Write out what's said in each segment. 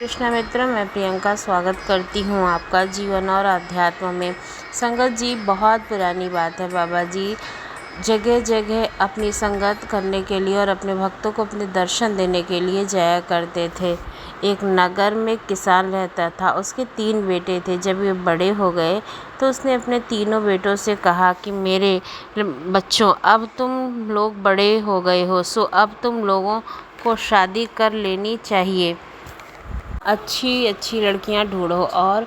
कृष्णा मित्र, मैं प्रियंका स्वागत करती हूँ आपका जीवन और अध्यात्म में। संगत जी, बहुत पुरानी बात है। बाबा जी जगह जगह अपनी संगत करने के लिए और अपने भक्तों को अपने दर्शन देने के लिए जाया करते थे। एक नगर में किसान रहता था, उसके 3 बेटे थे। जब ये बड़े हो गए तो उसने अपने तीनों बेटों से कहा कि मेरे बच्चों, अब तुम लोग बड़े हो गए हो, सो अब तुम लोगों को शादी कर लेनी चाहिए। अच्छी अच्छी लड़कियां ढूंढो और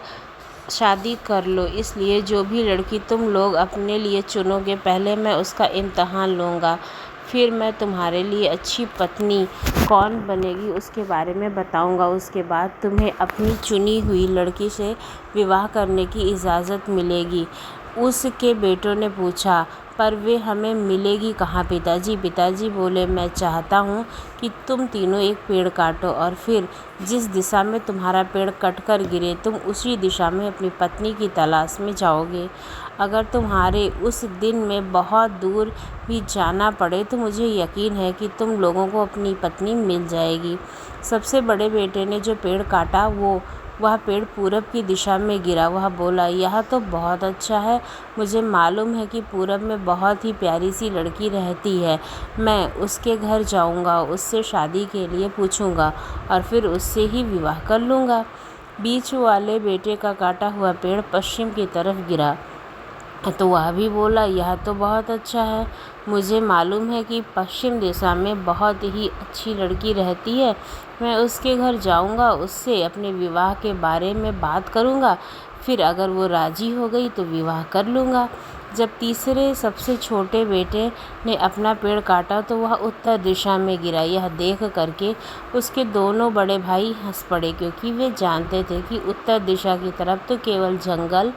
शादी कर लो। इसलिए जो भी लड़की तुम लोग अपने लिए चुनोगे, पहले मैं उसका इम्तहान लूँगा, फिर मैं तुम्हारे लिए अच्छी पत्नी कौन बनेगी उसके बारे में बताऊँगा। उसके बाद तुम्हें अपनी चुनी हुई लड़की से विवाह करने की इजाज़त मिलेगी। उसके बेटों ने पूछा, पर वे हमें मिलेगी कहाँ पिताजी? पिताजी बोले, मैं चाहता हूँ कि तुम तीनों एक पेड़ काटो और फिर जिस दिशा में तुम्हारा पेड़ कटकर गिरे, तुम उसी दिशा में अपनी पत्नी की तलाश में जाओगे। अगर तुम्हारे उस दिन में बहुत दूर भी जाना पड़े तो मुझे यकीन है कि तुम लोगों को अपनी पत्नी मिल जाएगी। सबसे बड़े बेटे ने जो पेड़ काटा वह पेड़ पूरब की दिशा में गिरा। वह बोला, यह तो बहुत अच्छा है। मुझे मालूम है कि पूरब में बहुत ही प्यारी सी लड़की रहती है। मैं उसके घर जाऊंगा, उससे शादी के लिए पूछूंगा और फिर उससे ही विवाह कर लूँगा। बीच वाले बेटे का काटा हुआ पेड़ पश्चिम की तरफ गिरा तो वह भी बोला, यह तो बहुत अच्छा है। मुझे मालूम है कि पश्चिम दिशा में बहुत ही अच्छी लड़की रहती है। मैं उसके घर जाऊंगा, उससे अपने विवाह के बारे में बात करूंगा, फिर अगर वो राजी हो गई तो विवाह कर लूँगा। जब तीसरे सबसे छोटे बेटे ने अपना पेड़ काटा तो वह उत्तर दिशा में गिरा। यह देख करके उसके दोनों बड़े भाई हंस पड़े, क्योंकि वे जानते थे कि उत्तर दिशा की तरफ तो केवल जंगल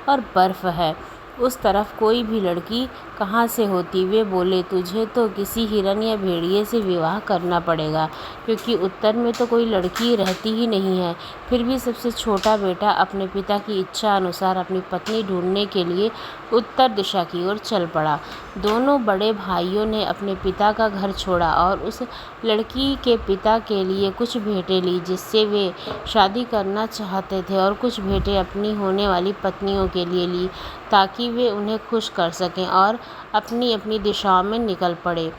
और बर्फ़ है, उस तरफ कोई भी लड़की कहाँ से होती। वे बोले, तुझे तो किसी हिरन या भेड़िए से विवाह करना पड़ेगा, क्योंकि उत्तर में तो कोई लड़की रहती ही नहीं है। फिर भी सबसे छोटा बेटा अपने पिता की इच्छा अनुसार अपनी पत्नी ढूंढने के लिए उत्तर दिशा की ओर चल पड़ा। दोनों बड़े भाइयों ने अपने पिता का घर छोड़ा और उस लड़की के पिता के लिए कुछ भेंटें ली जिससे वे शादी करना चाहते थे, और कुछ भेंटें अपनी होने वाली पत्नियों के लिए ली ताकि वे उन्हें खुश कर सकें, और अपनी अपनी दिशाओं में निकल पड़े।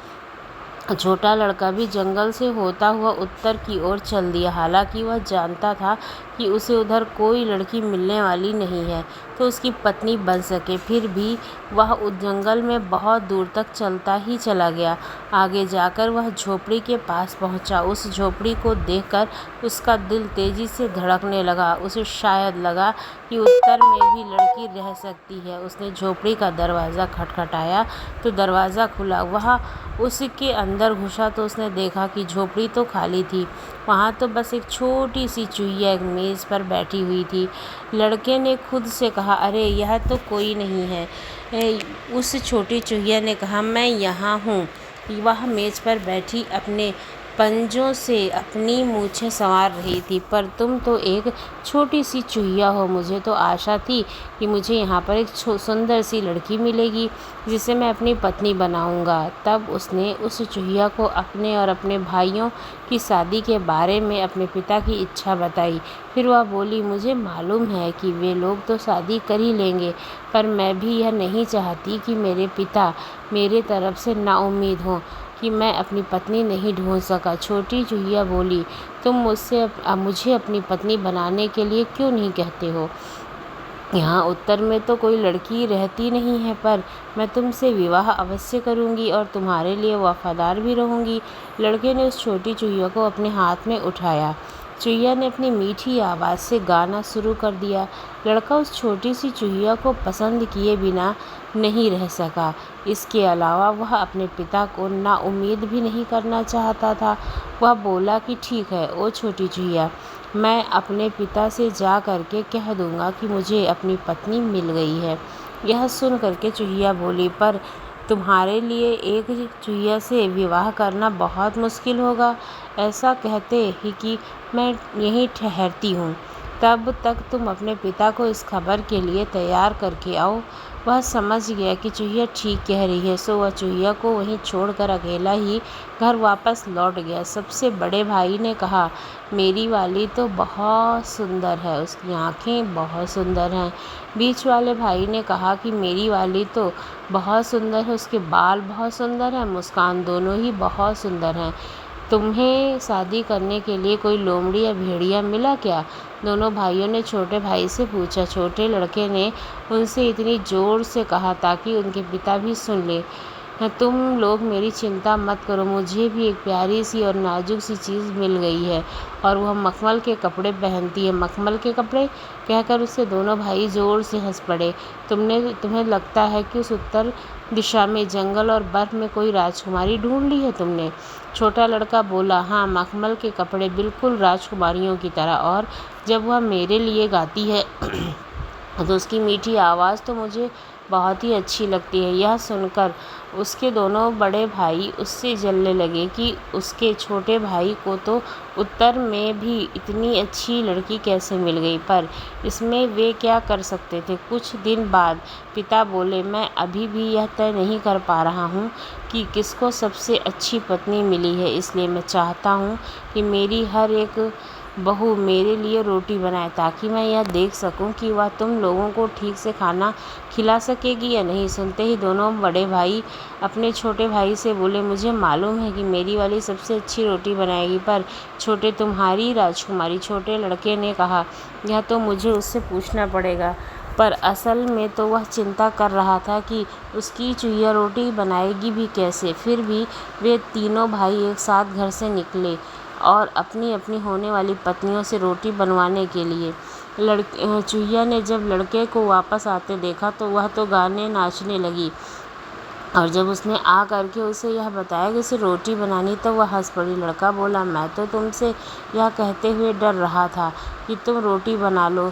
छोटा लड़का भी जंगल से होता हुआ उत्तर की ओर चल दिया। हालांकि वह जानता था कि उसे उधर कोई लड़की मिलने वाली नहीं है तो उसकी पत्नी बन सके, फिर भी वह उस जंगल में बहुत दूर तक चलता ही चला गया। आगे जाकर वह झोपड़ी के पास पहुंचा। उस झोपड़ी को देखकर उसका दिल तेजी से धड़कने लगा। उसे शायद लगा कि उत्तर में भी लड़की रह सकती है। उसने झोपड़ी का दरवाज़ा खटखटाया तो दरवाज़ा खुला। वह उसके अंदर घुसा तो उसने देखा कि झोपड़ी तो खाली थी। वहाँ तो बस एक छोटी सी चूहिया एक मेज़ पर बैठी हुई थी। लड़के ने खुद से कहा, अरे यह तो कोई नहीं है। उस छोटी चूहिया ने कहा, मैं यहाँ हूँ। वह मेज़ पर बैठी अपने पंजों से अपनी मूछें संवार रही थी। पर तुम तो एक छोटी सी चूहिया हो। मुझे तो आशा थी कि मुझे यहाँ पर एक सुंदर सी लड़की मिलेगी जिसे मैं अपनी पत्नी बनाऊंगा। तब उसने उस चूहिया को अपने और अपने भाइयों की शादी के बारे में अपने पिता की इच्छा बताई। फिर वह बोली, मुझे मालूम है कि वे लोग तो शादी कर ही लेंगे, पर मैं भी यह नहीं चाहती कि मेरे पिता मेरे तरफ से नाउम्मीद हों कि मैं अपनी पत्नी नहीं ढूंढ सका। छोटी चूहिया बोली, तुम मुझे अपनी पत्नी बनाने के लिए क्यों नहीं कहते हो? यहाँ उत्तर में तो कोई लड़की रहती नहीं है, पर मैं तुमसे विवाह अवश्य करूँगी और तुम्हारे लिए वफादार भी रहूँगी। लड़के ने उस छोटी चूहिया को अपने हाथ में उठाया। चूहिया ने अपनी मीठी आवाज़ से गाना शुरू कर दिया। लड़का उस छोटी सी चूहिया को पसंद किए बिना नहीं रह सका। इसके अलावा वह अपने पिता को नाउम्मीद भी नहीं करना चाहता था। वह बोला कि ठीक है ओ छोटी चूहिया, मैं अपने पिता से जा करके कह दूंगा कि मुझे अपनी पत्नी मिल गई है। यह सुन करके चूहिया बोली, पर तुम्हारे लिए एक चूहिया से विवाह करना बहुत मुश्किल होगा। ऐसा कहते ही कि मैं यहीं ठहरती हूँ, तब तक तुम अपने पिता को इस खबर के लिए तैयार करके आओ। वह समझ गया कि चूहिया ठीक कह रही है, सो वह चूहिया को वहीं छोड़कर अकेला ही घर वापस लौट गया। सबसे बड़े भाई ने कहा, मेरी वाली तो बहुत सुंदर है, उसकी आँखें बहुत सुंदर हैं। बीच वाले भाई ने कहा कि मेरी वाली तो बहुत सुंदर है, उसके बाल बहुत सुंदर हैं, मुस्कान दोनों ही बहुत सुंदर हैं। तुम्हें शादी करने के लिए कोई लोमड़ी या भेड़िया मिला क्या? दोनों भाइयों ने छोटे भाई से पूछा। छोटे लड़के ने उनसे इतनी ज़ोर से कहा ताकि उनके पिता भी सुन लें, तुम लोग मेरी चिंता मत करो, मुझे भी एक प्यारी सी और नाजुक सी चीज़ मिल गई है और वह मखमल के कपड़े पहनती है। मखमल के कपड़े कहकर उससे दोनों भाई ज़ोर से हंस पड़े। तुम्हें लगता है कि उस उत्तर दिशा में जंगल और बर्फ़ में कोई राजकुमारी ढूंढ ली है तुमने? छोटा लड़का बोला, हाँ, मखमल के कपड़े बिल्कुल राजकुमारियों की तरह, और जब वह मेरे लिए गाती है तो उसकी मीठी आवाज़ तो मुझे बहुत ही अच्छी लगती है। यह सुनकर उसके दोनों बड़े भाई उससे जलने लगे कि उसके छोटे भाई को तो उत्तर में भी इतनी अच्छी लड़की कैसे मिल गई, पर इसमें वे क्या कर सकते थे। कुछ दिन बाद पिता बोले, मैं अभी भी यह तय नहीं कर पा रहा हूँ कि किसको सबसे अच्छी पत्नी मिली है, इसलिए मैं चाहता हूँ कि मेरी हर एक बहू मेरे लिए रोटी बनाए ताकि मैं यह देख सकूं कि वह तुम लोगों को ठीक से खाना खिला सकेगी या नहीं। सुनते ही दोनों बड़े भाई अपने छोटे भाई से बोले, मुझे मालूम है कि मेरी वाली सबसे अच्छी रोटी बनाएगी, पर छोटे तुम्हारी राजकुमारी। छोटे लड़के ने कहा, यह तो मुझे उससे पूछना पड़ेगा। पर असल में तो वह चिंता कर रहा था कि उसकी चूहिया रोटी बनाएगी भी कैसे। फिर भी वे तीनों भाई एक साथ घर से निकले और अपनी अपनी होने वाली पत्नियों से रोटी बनवाने के लिए। चूहिया ने जब लड़के को वापस आते देखा तो वह तो गाने नाचने लगी, और जब उसने आ करके उसे यह बताया कि उसे रोटी बनानी, तो वह हंस पड़ी। लड़का बोला, मैं तो तुमसे यह कहते हुए डर रहा था कि तुम रोटी बना लो।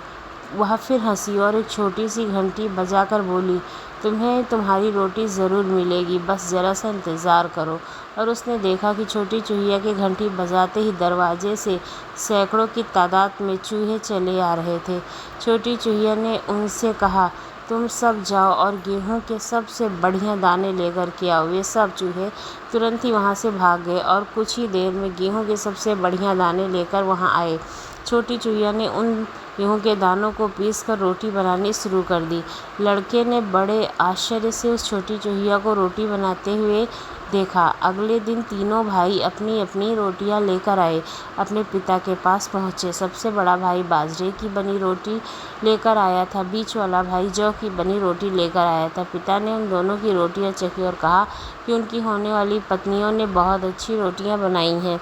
वह फिर हंसी और एक छोटी सी घंटी बजाकर बोली, तुम्हें तुम्हारी रोटी ज़रूर मिलेगी, बस ज़रा सा इंतज़ार करो। और उसने देखा कि छोटी चूहिया की घंटी बजाते ही दरवाजे से सैकड़ों की तादाद में चूहे चले आ रहे थे। छोटी चूहिया ने उनसे कहा, तुम सब जाओ और गेहूं के सबसे बढ़िया दाने लेकर के आओ। वे सब चूहे तुरंत ही वहां से भाग गए और कुछ ही देर में गेहूं के सबसे बढ़िया दाने लेकर वहां आए। छोटी चूहिया ने उन गेहूं के दानों को पीस कर रोटी बनानी शुरू कर दी। लड़के ने बड़े आश्चर्य से उस छोटी चूहिया को रोटी बनाते हुए देखा। अगले दिन तीनों भाई अपनी अपनी रोटियां लेकर आए, अपने पिता के पास पहुँचे। सबसे बड़ा भाई बाजरे की बनी रोटी लेकर आया था, बीच वाला भाई जौ की बनी रोटी लेकर आया था। पिता ने उन दोनों की रोटियां चखी और कहा कि उनकी होने वाली पत्नियों ने बहुत अच्छी रोटियां बनाई हैं।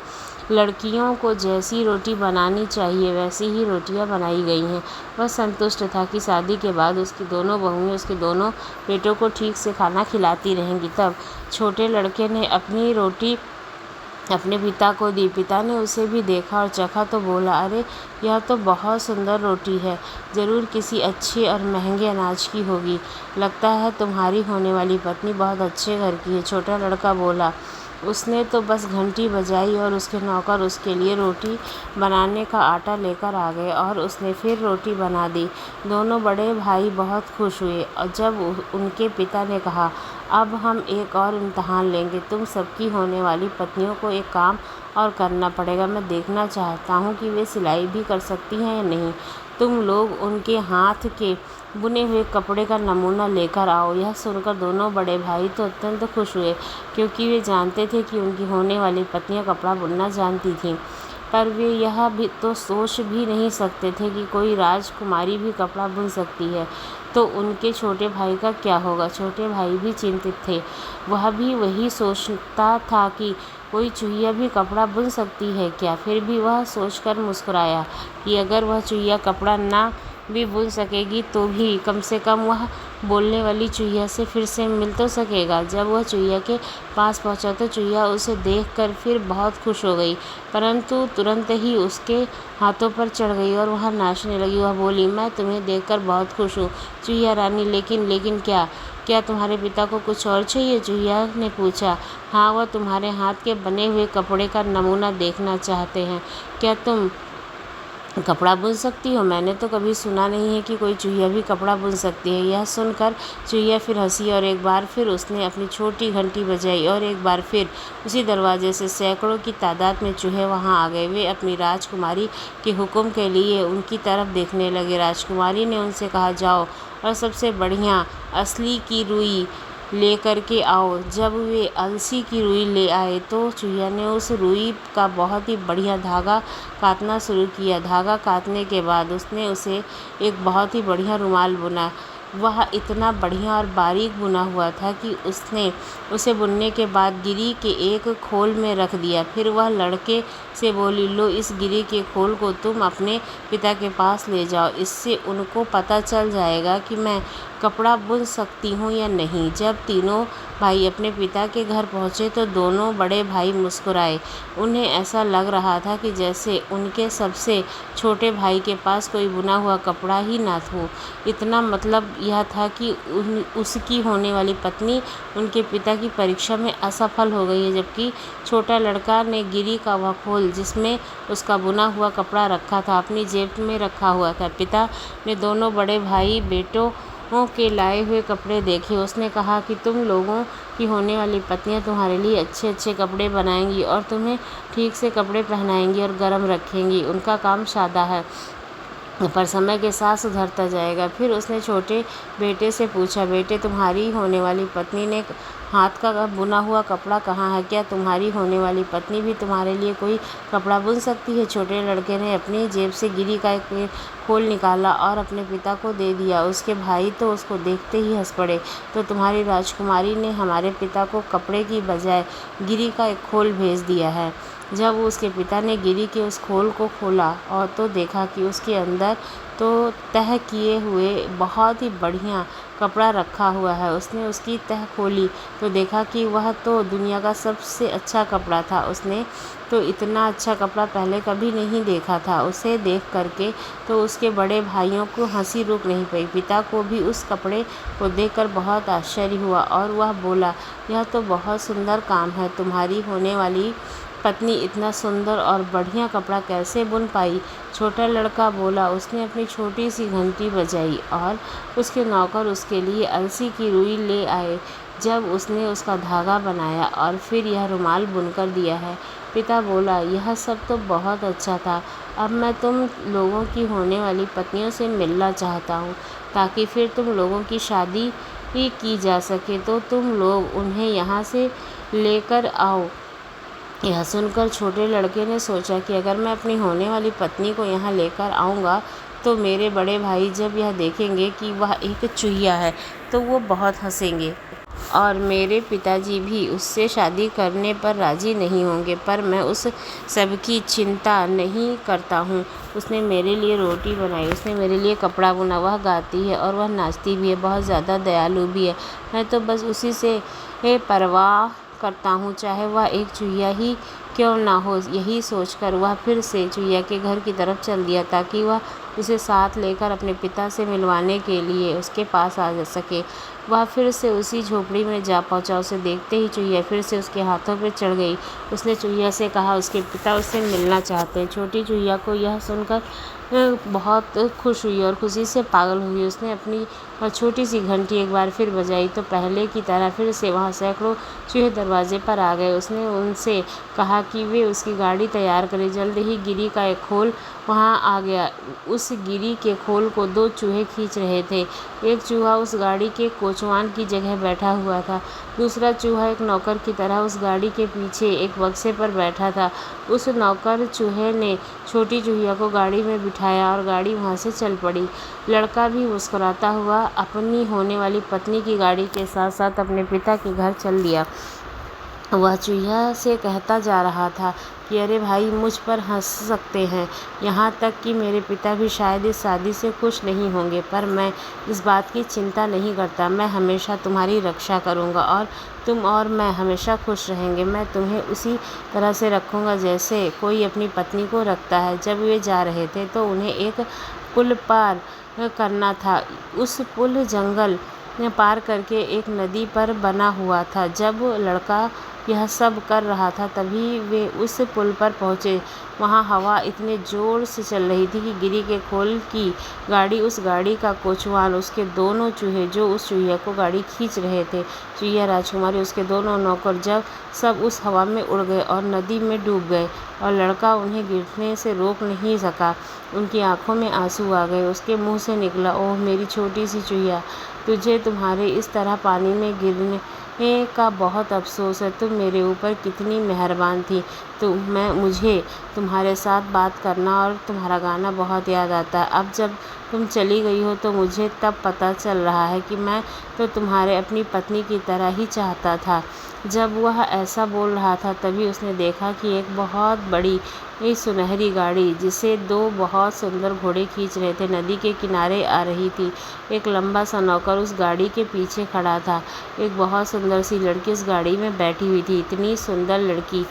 लड़कियों को जैसी रोटी बनानी चाहिए वैसी ही रोटियां बनाई गई हैं। वह संतुष्ट था कि शादी के बाद उसकी दोनों बहुएं उसके दोनों बेटों को ठीक से खाना खिलाती रहेंगी। तब छोटे लड़के ने अपनी रोटी अपने पिता को दी। पिता ने उसे भी देखा और चखा तो बोला, अरे यह तो बहुत सुंदर रोटी है, ज़रूर किसी अच्छे और महंगे अनाज की होगी। लगता है तुम्हारी होने वाली पत्नी बहुत अच्छे घर की है। छोटा लड़का बोला, उसने तो बस घंटी बजाई और उसके नौकर उसके लिए रोटी बनाने का आटा लेकर आ गए और उसने फिर रोटी बना दी। दोनों बड़े भाई बहुत खुश हुए और जब उनके पिता ने कहा, अब हम एक और इम्तहान लेंगे, तुम सबकी होने वाली पत्नियों को एक काम और करना पड़ेगा। मैं देखना चाहता हूँ कि वे सिलाई भी कर सकती हैं या नहीं। तुम लोग उनके हाथ के बुने हुए कपड़े का नमूना लेकर आओ। यह सुनकर दोनों बड़े भाई तो अत्यंत खुश हुए, क्योंकि वे जानते थे कि उनकी होने वाली पत्नियां कपड़ा बुनना जानती थीं। पर वे यह भी तो सोच भी नहीं सकते थे कि कोई राजकुमारी भी कपड़ा बुन सकती है। तो उनके छोटे भाई का क्या होगा? छोटे भाई भी चिंतित थे। वह भी वही सोचता था कि कोई चूहिया भी कपड़ा बुन सकती है क्या? फिर भी वह सोचकर मुस्कुराया कि अगर वह चूहिया कपड़ा ना भी बुन सकेगी तो भी कम से कम वह बोलने वाली चूहिया से फिर से मिल तो सकेगा। जब वह चूहिया के पास पहुंचा तो चूहिया उसे देखकर फिर बहुत खुश हो गई, परंतु तुरंत ही उसके हाथों पर चढ़ गई और वह नाचने लगी। वह बोली, मैं तुम्हें देखकर बहुत खुश हूँ चूहिया रानी, लेकिन क्या तुम्हारे पिता को कुछ और चाहिए? चूहिया ने पूछा। हाँ, वह तुम्हारे हाथ के बने हुए कपड़े का नमूना देखना चाहते हैं। क्या तुम कपड़ा बुन सकती हो? मैंने तो कभी सुना नहीं है कि कोई चूहिया भी कपड़ा बुन सकती है। यह सुनकर चूहिया फिर हंसी और एक बार फिर उसने अपनी छोटी घंटी बजाई और एक बार फिर उसी दरवाजे से सैकड़ों की तादाद में चूहे वहां आ गए। वे अपनी राजकुमारी के हुक्म के लिए उनकी तरफ देखने लगे। राजकुमारी ने उनसे कहा, जाओ और सबसे बढ़िया असली की रुई ले कर के आओ। जब वे अलसी की रुई ले आए तो चूहिया ने उस रुई का बहुत ही बढ़िया धागा काटना शुरू किया। धागा काटने के बाद उसने उसे एक बहुत ही बढ़िया रुमाल बुना। वह इतना बढ़िया और बारीक बुना हुआ था कि उसने उसे बुनने के बाद गिरी के एक खोल में रख दिया। फिर वह लड़के से बोली, लो इस गिरी के खोल को तुम अपने पिता के पास ले जाओ। इससे उनको पता चल जाएगा कि मैं कपड़ा बुन सकती हूँ या नहीं। जब तीनों भाई अपने पिता के घर पहुँचे तो दोनों बड़े भाई मुस्कुराए। उन्हें ऐसा लग रहा था कि जैसे उनके सबसे छोटे भाई के पास कोई बुना हुआ कपड़ा ही ना हो। इतना मतलब यह था कि उसकी होने वाली पत्नी उनके पिता की परीक्षा में असफल हो गई है, जबकि छोटा लड़का ने गिरी का वह खोल जिसमें उसका बुना हुआ कपड़ा रखा था अपनी जेब में रखा हुआ था। पिता ने दोनों बड़े भाई बेटों के लाए हुए कपड़े देखे। उसने कहा कि तुम लोगों की होने वाली पत्नियां तुम्हारे लिए अच्छे अच्छे कपड़े बनाएंगी और तुम्हें ठीक से कपड़े पहनाएंगी और गर्म रखेंगी। उनका काम सादा है पर समय के साथ सुधरता जाएगा। फिर उसने छोटे बेटे से पूछा, बेटे तुम्हारी होने वाली पत्नी ने हाथ का बुना हुआ कपड़ा कहाँ है? क्या तुम्हारी होने वाली पत्नी भी तुम्हारे लिए कोई कपड़ा बुन सकती है? छोटे लड़के ने अपनी जेब से गिरी का एक खोल निकाला और अपने पिता को दे दिया। उसके भाई तो उसको देखते ही हंस पड़े। तो तुम्हारी राजकुमारी ने हमारे पिता को कपड़े की बजाय गिरी का एक खोल भेज दिया है। जब उसके पिता ने गिरी के उस खोल को खोला और तो देखा कि उसके अंदर तो तह किए हुए बहुत ही बढ़िया कपड़ा रखा हुआ है। उसने उसकी तह खोली तो देखा कि वह तो दुनिया का सबसे अच्छा कपड़ा था। उसने तो इतना अच्छा कपड़ा पहले कभी नहीं देखा था। उसे देख करके तो उसके बड़े भाइयों को हंसी रुक नहीं पाई। पिता को भी उस कपड़े को देखकर बहुत आश्चर्य हुआ और वह बोला, यह तो बहुत सुंदर काम है। तुम्हारी होने वाली पत्नी इतना सुंदर और बढ़िया कपड़ा कैसे बुन पाई? छोटा लड़का बोला, उसने अपनी छोटी सी घंटी बजाई और उसके नौकर उसके लिए अलसी की रुई ले आए। जब उसने उसका धागा बनाया और फिर यह रुमाल बुनकर दिया है। पिता बोला, यह सब तो बहुत अच्छा था। अब मैं तुम लोगों की होने वाली पत्नियों से मिलना चाहता हूँ ताकि फिर तुम लोगों की शादी ही की जा सके। तो तुम लोग उन्हें यहाँ से लेकर आओ। यह सुनकर छोटे लड़के ने सोचा कि अगर मैं अपनी होने वाली पत्नी को यहाँ लेकर आऊँगा तो मेरे बड़े भाई जब यह देखेंगे कि वह एक चूहिया है तो वो बहुत हंसेंगे और मेरे पिताजी भी उससे शादी करने पर राज़ी नहीं होंगे। पर मैं उस सब की चिंता नहीं करता हूँ। उसने मेरे लिए रोटी बनाई, उसने मेरे लिए कपड़ा बुना, वह गाती है और वह नाचती भी है, बहुत ज़्यादा दयालु भी है। मैं तो बस उसी से परवाह करता हूँ, चाहे वह एक चूहिया ही क्यों ना हो। यही सोचकर वह फिर से चूहिया के घर की तरफ चल दिया ताकि वह उसे साथ लेकर अपने पिता से मिलवाने के लिए उसके पास आ जा सके। वह फिर से उसी झोपड़ी में जा पहुंचा। उसे देखते ही चूहिया फिर से उसके हाथों पर चढ़ गई। उसने चूहिया से कहा उसके पिता उससे मिलना चाहते हैं। छोटी चूहिया को यह सुनकर बहुत खुश हुई और खुशी से पागल हुई। उसने अपनी छोटी सी घंटी एक बार फिर बजाई तो पहले की तरह फिर से वहाँ सैकड़ों चूहे दरवाजे पर आ गए। उसने उनसे कहा कि वे उसकी गाड़ी तैयार करें। जल्द ही गिरी का एक खोल वहाँ आ गया। उस गिरी के खोल को दो चूहे खींच रहे थे। एक चूहा उस गाड़ी के कोचवान की जगह बैठा हुआ था। दूसरा चूहा एक नौकर की तरह उस गाड़ी के पीछे एक बक्से पर बैठा था। उस नौकर चूहे ने छोटी चूहिया को गाड़ी में बिठाया और गाड़ी वहाँ से चल पड़ी। लड़का भी मुस्कुराता हुआ अपनी होने वाली पत्नी की गाड़ी के साथ साथ अपने पिता के घर चल दिया। वह चूहिया से कहता जा रहा था कि अरे भाई, मुझ पर हंस सकते हैं, यहाँ तक कि मेरे पिता भी शायद इस शादी से खुश नहीं होंगे, पर मैं इस बात की चिंता नहीं करता। मैं हमेशा तुम्हारी रक्षा करूँगा और तुम और मैं हमेशा खुश रहेंगे। मैं तुम्हें उसी तरह से रखूँगा जैसे कोई अपनी पत्नी को रखता है। जब वे जा रहे थे तो उन्हें एक पुल पार करना था। उस पुल जंगल पार करके एक नदी पर बना हुआ था। जब लड़का यह सब कर रहा था तभी वे उस पुल पर पहुँचे। वहाँ हवा इतने ज़ोर से चल रही थी कि गिरी के खोल की गाड़ी, उस गाड़ी का कोचवान, उसके दोनों चूहे जो उस चूहिया को गाड़ी खींच रहे थे, चूहिया राजकुमारी, उसके दोनों नौकर, जब सब उस हवा में उड़ गए और नदी में डूब गए और लड़का उन्हें गिरने से रोक नहीं सका। उनकी आंखों में आंसू आ गए। उसके मुंह से निकला, ओह मेरी छोटी सी चूहिया, तुझे तुम्हारे इस तरह पानी में गिरने का बहुत अफसोस है। तुम मेरे ऊपर कितनी मेहरबान थी। मुझे तुम्हारे साथ बात करना और तुम्हारा गाना बहुत याद आता है। अब जब तुम चली गई हो तो मुझे तब पता चल रहा है कि मैं तो तुम्हारे अपनी पत्नी की तरह ही चाहता था। जब वह ऐसा बोल रहा था तभी उसने देखा कि एक बहुत बड़ी सुनहरी गाड़ी, जिसे दो बहुत सुंदर घोड़े खींच रहे थे, नदी के किनारे आ रही थी। एक लंबा सा नौकर उस गाड़ी के पीछे खड़ा था। एक बहुत सुंदर सी लड़की उस गाड़ी में बैठी हुई थी। इतनी सुंदर लड़की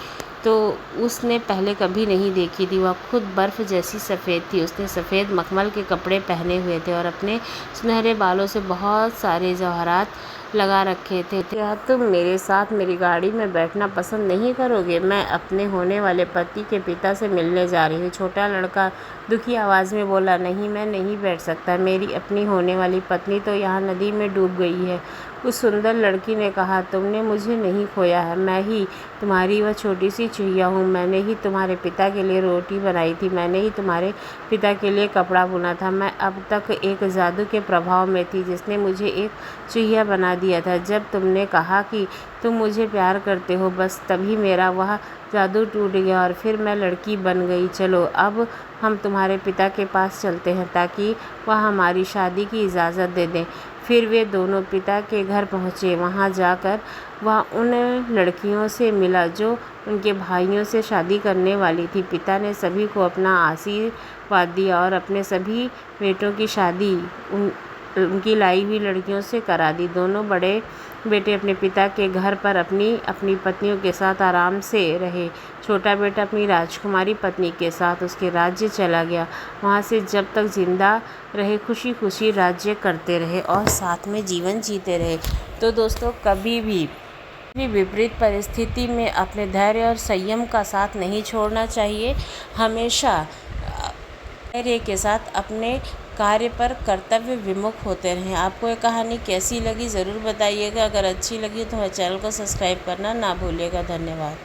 तो उसने पहले कभी नहीं देखी थी। वह खुद बर्फ़ जैसी सफ़ेद थी। उसने सफ़ेद मखमल के कपड़े पहने हुए थे और अपने सुनहरे बालों से बहुत सारे जवाहरात लगा रखे थे। क्या तुम मेरे साथ मेरी गाड़ी में बैठना पसंद नहीं करोगे? मैं अपने होने वाले पति के पिता से मिलने जा रही हूँ। छोटा लड़का दुखी आवाज़ में बोला, नहीं, मैं नहीं बैठ सकता। मेरी अपनी होने वाली पत्नी तो यहाँ नदी में डूब गई है। उस सुंदर लड़की ने कहा, तुमने मुझे नहीं खोया है। मैं ही तुम्हारी वह छोटी सी चूहिया हूँ। मैंने ही तुम्हारे पिता के लिए रोटी बनाई थी। मैंने ही तुम्हारे पिता के लिए कपड़ा बुना था। मैं अब तक एक जादू के प्रभाव में थी जिसने मुझे एक चूहिया बना दिया था। जब तुमने कहा कि तुम मुझे प्यार करते हो, बस तभी मेरा वह जादू टूट गया और फिर मैं लड़की बन गई। चलो अब हम तुम्हारे पिता के पास चलते हैं ताकि वह हमारी शादी की इजाज़त दे दें। फिर वे दोनों पिता के घर पहुँचे। वहाँ जाकर वह उन लड़कियों से मिला जो उनके भाइयों से शादी करने वाली थी। पिता ने सभी को अपना आशीर्वाद दिया और अपने सभी बेटों की शादी उनकी लाई हुई लड़कियों से करा दी। दोनों बड़े बेटे अपने पिता के घर पर अपनी अपनी पत्नियों के साथ आराम से रहे। छोटा बेटा अपनी राजकुमारी पत्नी के साथ उसके राज्य चला गया। वहाँ से जब तक जिंदा रहे खुशी खुशी राज्य करते रहे और साथ में जीवन जीते रहे। तो दोस्तों, कभी भी विपरीत परिस्थिति में अपने धैर्य और संयम का साथ नहीं छोड़ना चाहिए। हमेशा धैर्य के साथ अपने कार्य पर कर्तव्य विमुख होते रहें। आपको ये कहानी कैसी लगी ज़रूर बताइएगा। अगर अच्छी लगी तो हमारे चैनल को सब्सक्राइब करना ना भूलिएगा। धन्यवाद।